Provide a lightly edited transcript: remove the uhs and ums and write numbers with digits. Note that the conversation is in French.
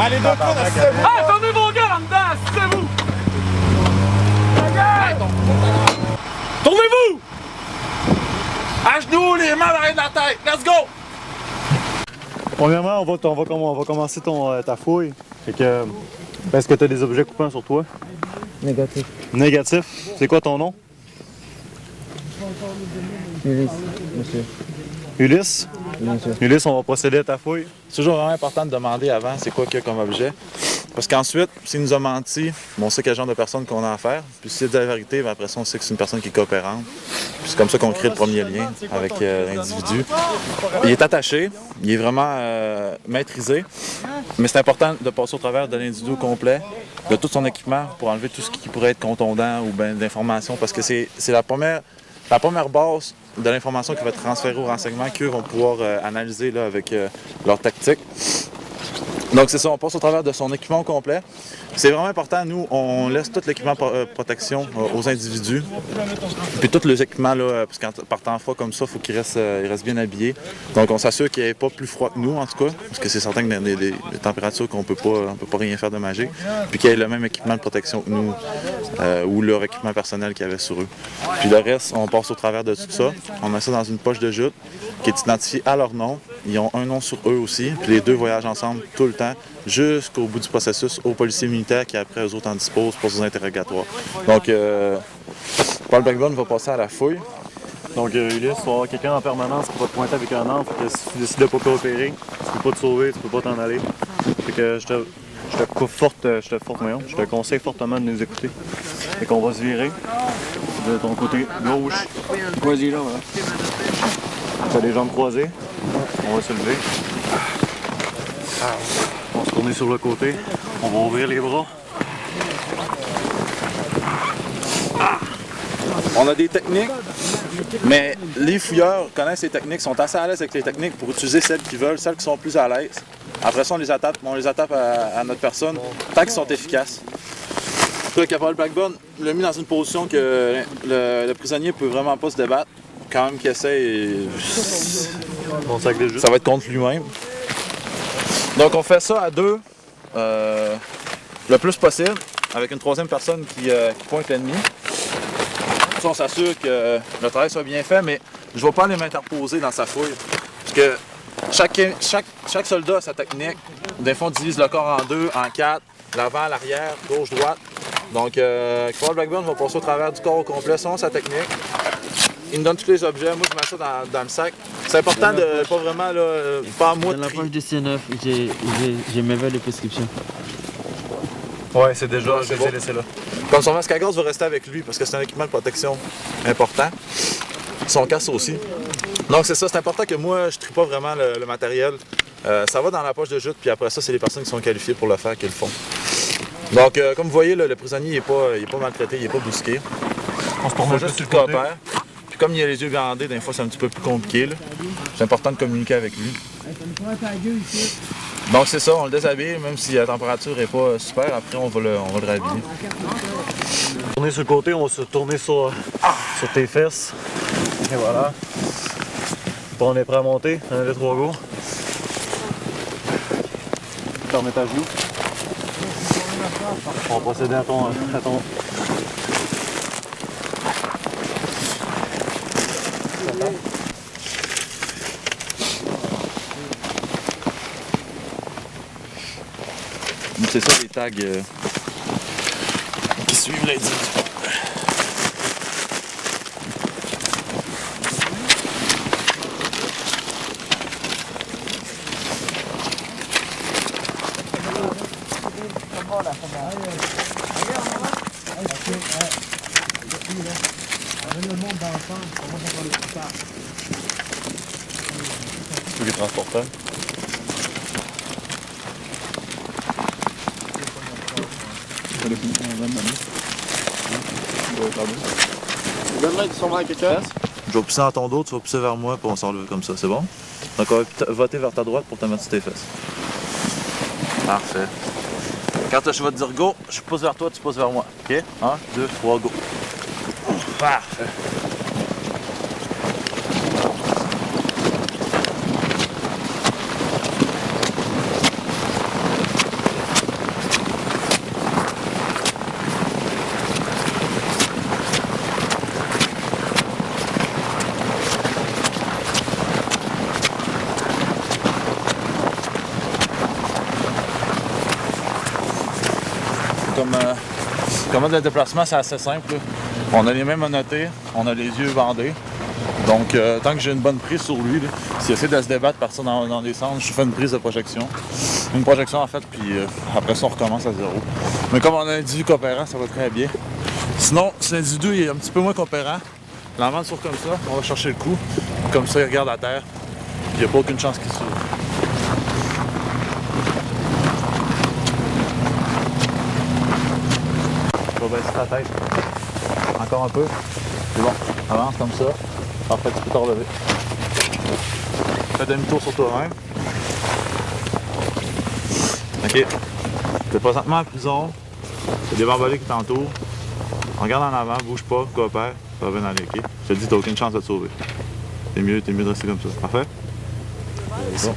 Allez, deux tours, assistez-vous! Ah, attendez vos gars là-dedans, assistez-vous! Tournez-vous! À genoux, les mains derrière la tête, let's go! Premièrement, on va commencer ta fouille. Fait que, est-ce que tu as des objets coupants sur toi? Négatif. Négatif. C'est quoi ton nom? Ulysse, monsieur. Ulysse? Bien sûr. Ulysse, on va procéder à ta fouille. C'est toujours vraiment important de demander avant c'est quoi qu'il y a comme objet. Parce qu'ensuite, s'il nous a menti, on sait quel genre de personne qu'on a affaire. Puis s'il dit la vérité, après ça, on sait que c'est une personne qui est coopérante. Puis c'est comme ça qu'on crée le premier lien avec l'individu. Il est attaché, il est vraiment maîtrisé. Mais c'est important de passer au travers de l'individu complet, de tout son équipement pour enlever tout ce qui pourrait être contondant ou bien d'informations. Parce que c'est la première base de l'information qui va être transférée au renseignement qu'eux vont pouvoir analyser là, avec leur tactique. Donc c'est ça, on passe au travers de son équipement complet. C'est vraiment important, nous, on laisse tout l'équipement protection aux individus. Puis tous les équipements, là, parce qu'en partant en froid comme ça, il faut qu'ils restent bien habillés. Donc on s'assure qu'il n'y ait pas plus froid que nous, en tout cas, parce que c'est certain que des températures qu'on peut pas rien faire de magique. Puis qu'il y ait le même équipement de protection que nous, ou leur équipement personnel qu'il y avait sur eux. Puis le reste, on passe au travers de tout ça. On met ça dans une poche de jute qui est identifiée à leur nom. Ils ont un nom sur eux aussi. Puis les deux voyagent ensemble tout le temps, jusqu'au bout du processus, aux policiers militaires qui après eux autres en disposent pour des interrogatoires. Donc, Paul Blackburn va passer à la fouille. Donc, Ulysse, tu vas avoir quelqu'un en permanence qui va te pointer avec un arme. Fait que si tu décides de pas coopérer, tu peux pas te sauver, tu peux pas t'en aller. Fait que je te conseille fortement de nous écouter. Fait qu'on va se virer de ton côté gauche. Vas-y là, voilà. Tu as les jambes croisées. On va se lever. On va se tourner sur le côté. On va ouvrir les bras. On a des techniques, mais les fouilleurs connaissent les techniques, sont assez à l'aise avec les techniques pour utiliser celles qu'ils veulent, celles qui sont plus à l'aise. Après ça, on les attaque à notre personne tant qu'ils sont efficaces. Le caporal Blackburn l'a mis dans une position que le prisonnier peut vraiment pas se débattre. Quand même qu'il essaie, Mon sac de jus. ça va être contre lui-même. Donc on fait ça à deux, le plus possible, avec une troisième personne qui pointe l'ennemi. Ça, on s'assure que le travail soit bien fait, mais je ne vais pas aller m'interposer dans sa fouille. Parce que chaque soldat a sa technique. Des fois, on divise le corps en deux, en quatre, l'avant, l'arrière, gauche, droite. Donc, Paul Blackburn va passer au travers du corps au complet selon sa technique. Il me donne tous les objets, moi je mets ça dans le sac. C'est important de pas vraiment, là, pas à moi de Dans la trier. poche de C9, j'ai mes verres de prescription. Ouais, c'est déjà, c'est je bon. les ai laissés là. Comme son masque à gaz va rester avec lui parce que c'est un équipement de protection important. Son casque aussi. Donc c'est ça, c'est important que moi je trie pas vraiment le matériel. Ça va dans la poche de jute, puis après ça, c'est les personnes qui sont qualifiées pour le faire qui le font. Donc comme vous voyez, là, le prisonnier il est pas maltraité, il est pas bousqué. On se tourne Faut un peu juste sur qu'il le côté. coopère. Puis comme il a les yeux bandés, des fois c'est un petit peu plus compliqué. Là. C'est important de communiquer avec lui. Donc c'est ça, on le déshabille, même si la température n'est pas super, après on va le rhabiller. Tourner sur le côté, on va se tourner sur tes fesses. Et voilà. Bon, on est prêt à monter. 1, 2, 3, go. Ferme ta genou. On va procéder à ton... C'est ça les tags qui suivent l'individu. Tous les transporteurs. Je vais pousser dans ton dos, tu vas pousser vers moi, puis on s'enlève comme ça, c'est bon? Donc on va voter vers ta droite pour te mettre sur tes fesses. Parfait. Quand je vais te dire go, je pousse vers toi, tu pousses vers moi. OK? 1, 2, 3, go. Parfait. comme mode de déplacement, c'est assez simple. Là. On a les mains monottées, on a les yeux bandés. Donc, tant que j'ai une bonne prise sur lui, s'il essaie de se débattre, partir dans des sens, je fais une prise de projection. Une projection en fait, puis après ça, on recommence à zéro. Mais comme on a un individu coopérant, ça va très bien. Sinon, si l'individu est un petit peu moins coopérant, l'envant sur comme ça, on va chercher le coup. Comme ça, il regarde à terre. Il n'y a pas aucune chance qu'il s'ouvre. Je vais baisser ta tête. Encore un peu. C'est bon. Avance comme ça. Parfait, tu peux te relever. Fais demi-tour sur toi-même. Ok. T'es présentement en prison. T'as des barbelés qui t'entourent. Regarde en avant, bouge pas, coopère. Ça va bien aller, ok? Je te dis, t'as aucune chance de te sauver. T'es mieux de rester comme ça. Parfait? Bon.